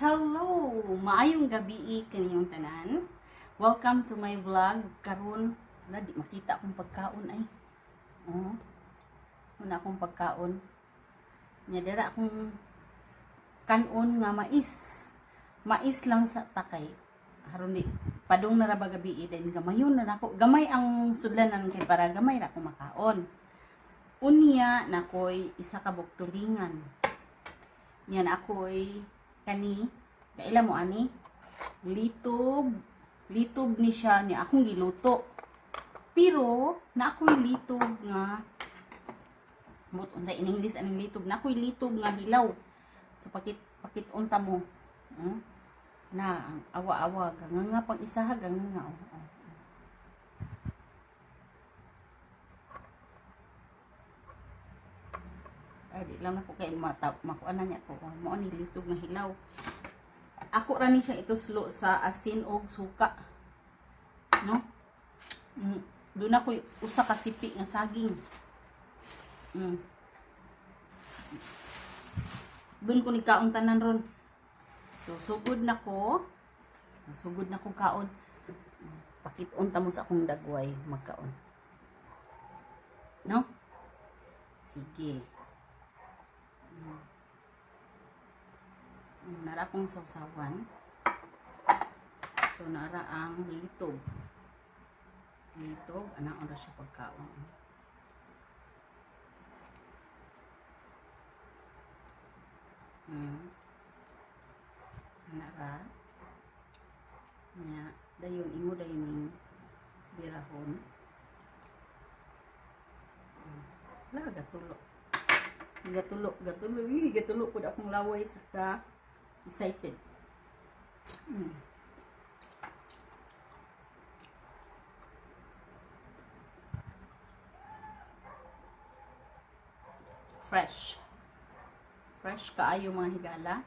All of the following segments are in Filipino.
Hello! Maayong gabi kaniyong tanan. Welcome to my vlog. Karon, wala di makita akong pagkaon ay. Oh. Wala akong pagkaon. Nya dira akong kanon nga mais. Mais lang sa takay. Haron di padung na ra ba gabi din gamayon na nako. Gamay ang sudlanan kay para gamay ra ko makaon. Unya nakoy isa ka bugtulingan. Yan ako'y kani, kaila mo ani, litob ni siya ni akong giluto. Pero na ako'y litob nga buton sa in English anong litob, na ako'y litob nga hilaw. So pakit unta mo. Na ang awa-awa nga pang isa nga. Ay, di lang ako kay makuha na niya ko. Mao ni litog na hilaw. Ako ra ni siya ituslo sa asin og suka. No? Doon ako usa ka sipi nga saging. Doon ko ni kaon tanan ron. So sugod na ko. Sugod na ko kaon. Pakiton ta mo sa akong dagway magkaon. No? Sige. Nara kong sausawan. So nara ang litob. Ana oras siya pagkaon. Nara. Nya dayon imo dayon birahon. Wala gatulo. Gatulo pud akong laway sa excited. Fresh kaayo mga higala.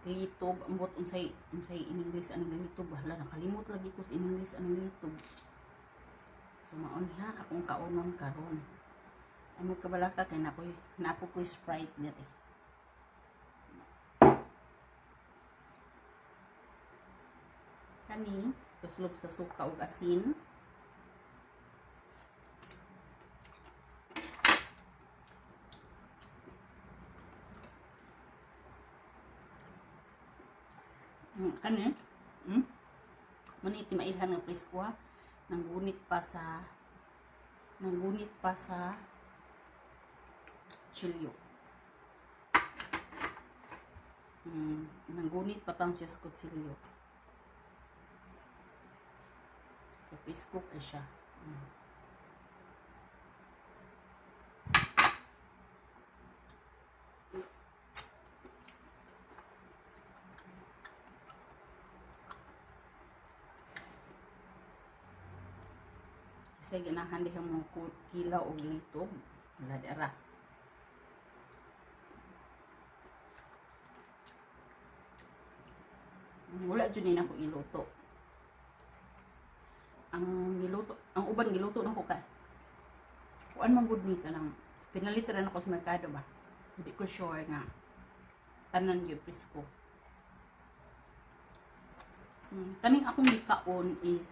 Litob ambot unsay in English anong litob, hala nakalimot lagi ko sa in English anong litob. So maon ha akong kaunon karon. Amo kabalaka kay napo ko Sprite diri. Kani tuslob sa suka ug asin. Kani maniti mailhan nga presko nanggunit pa sa chilyo. Nanggunit pa tang siya sa chilyo. So presko kay siya. Kasi ganahan diha mo kilaw og litob. Wala dara. Wala jud ni nako iluto. Ang uban giluto nako kay. Kuan man gud ni kanang pinalitan ako sa merkado ba. Hindi ko sure nga tanan gyud presko. Kaning akong gikaon is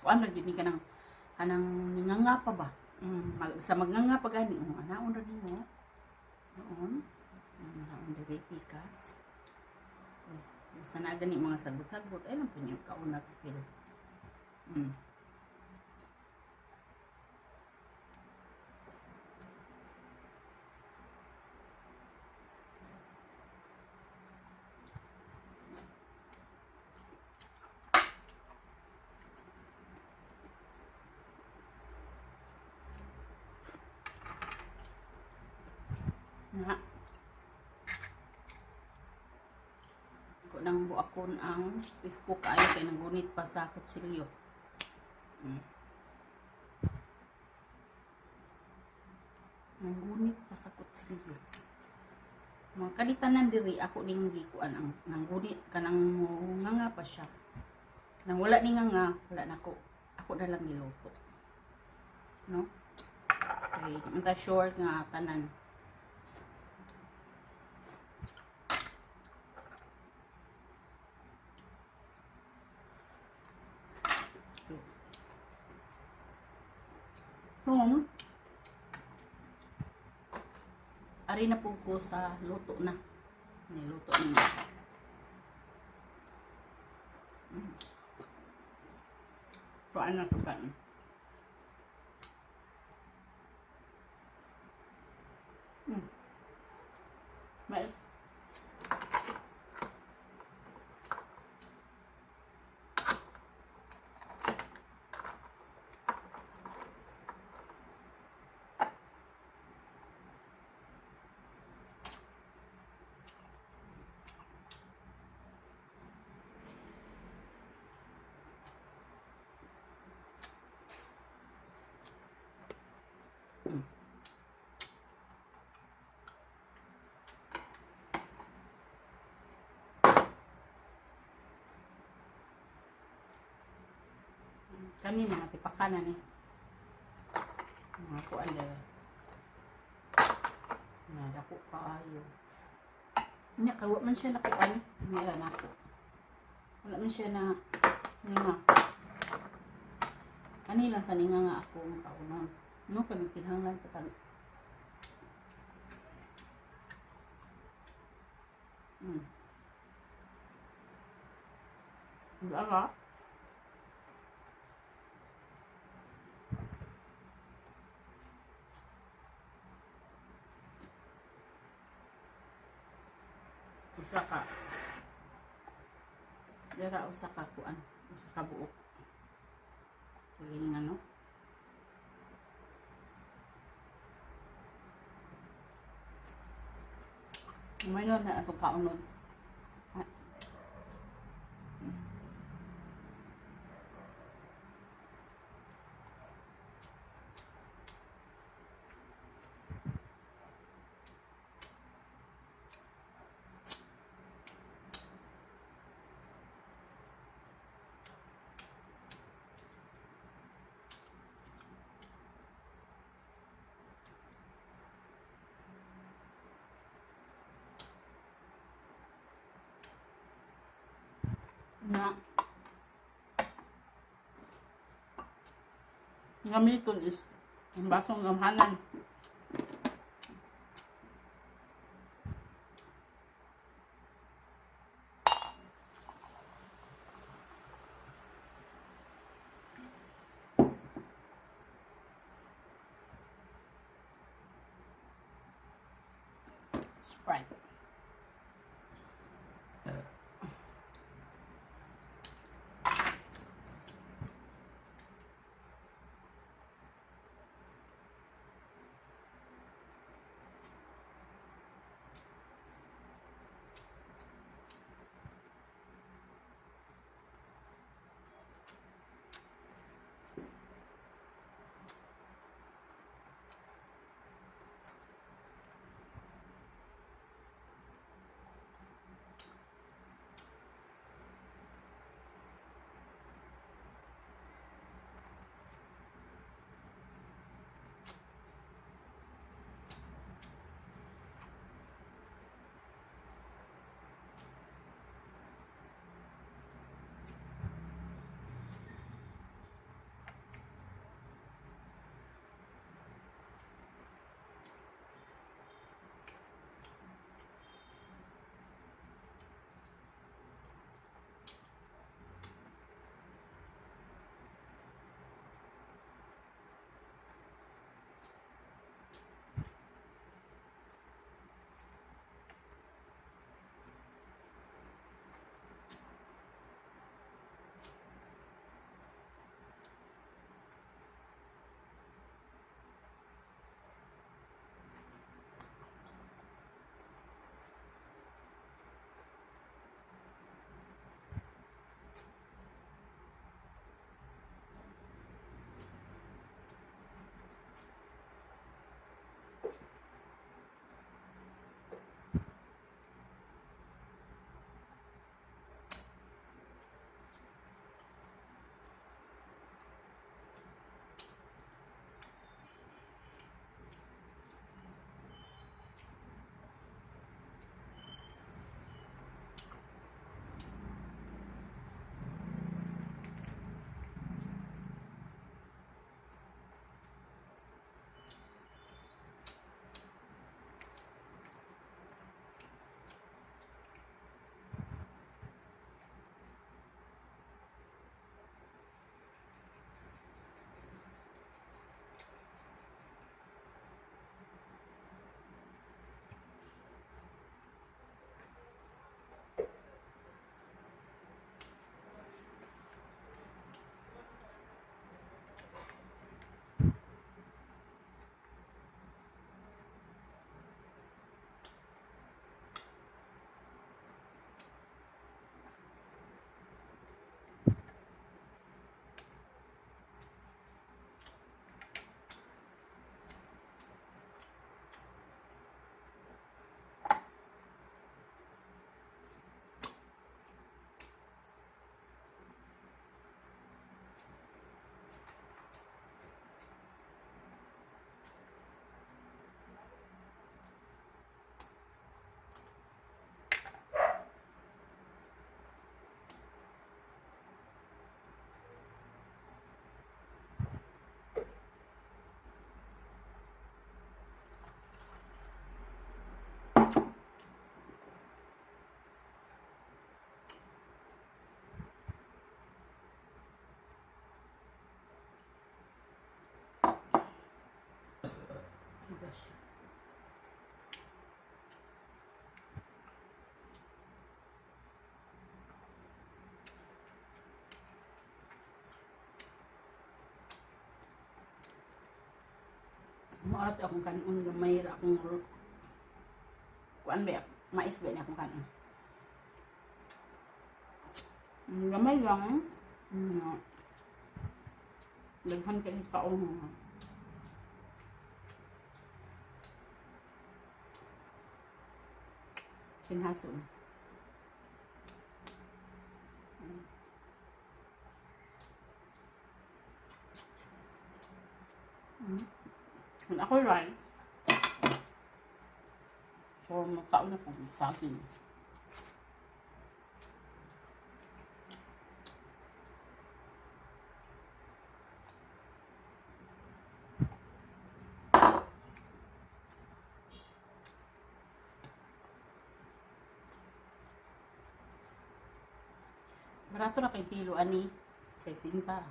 kuan ra gyud ni kanang ninganga pa ba? Sa magnganga pa gani. Anaon ra nimo. Anaon diri pikas. Basta na gani mga sagot-sagot ay lang punyo kaon na pil. Na ko nang buakon ang presko kaayo kay nagunit pa sa kutsilyo. Mm. Nanggunit pasakot silyo. Mga kalitanan diri ako ning gikuan ang nanggunit kanang nga pa siya. Nang wala ni nga wala na ko. Ako na lang niluto. No? Okay, di man ta sure nga tanan. Ari na po ko sa luto na. Niluto na siya. Kuan na to kan. Mais. Kani mga tipakanan ni. Mga kuan dere. Na dako kaayo. Nya kawa man siya nakuan, nira nako. Wala man siya na ninga. Ani lang sa ninga nga ako ang kaunon. No kami kinahanglan patag. Dara. Usa ka. Dara usa ka kuan, usa ka buok. Kuling ano? Umaynon na ako kaunon. Na gamiton is ang basong gamhanan. Sprite. Maalat akong kanon gamay ra akong kuan ba mais ba na akong kanon. Gamay lang. Daghan kayo kaon. Sinhason. Kung ako rice, so magkaon ako sa akin. Barato na kay kilo ani sa sinta.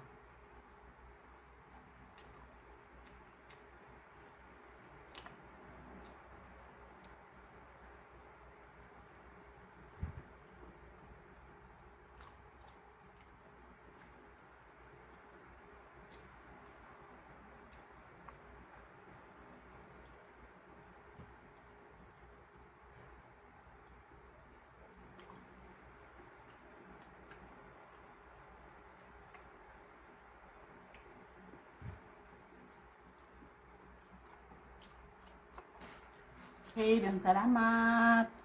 Okay, dan salamat.